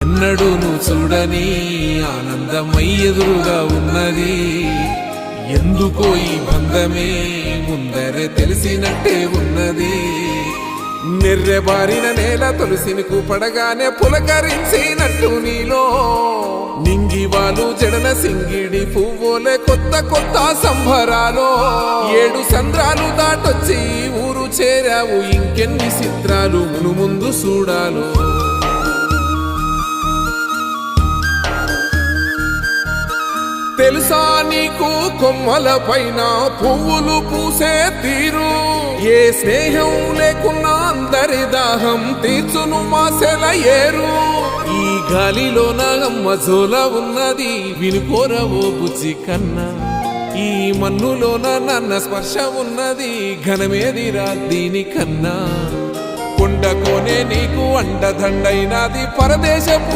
ఎన్నడూను చూడని ఆనందమై ఎదురుగా ఉన్నది. ఎందుకో ఈ బంధమే ముందరే తెలిసినట్టే ఉన్నది. నెర్రెబారిన నేల తులసిని పడగానే పులకరించినట్టు నీలో నింగివాలు జడన సింగిడి పువ్వులే కొత్త కొత్త సంబరాలో. 7 సంద్రాలు దాటొచ్చి ఊరు చేరావు, ఇంకెన్ని చిత్రాలు మును ముందు చూడాలో. తెలుసా నీకు కొమ్మల పైన పువ్వులు పూసే తీరు? ఏ స్నేహం లేకున్నా అందరి దాహం తీర్చును మాసెల ఏరు. ఈ గాలిలోన అమ్మ జోల ఉన్నది, వినుకోరవో బుజ్జి కన్నా. ఈ మన్నులోన నన్న స్పర్శ ఉన్నది, ఘనమేదిరా దీనికన్నా. కొండకోనే నీకు అండదండైనది పరదేశపు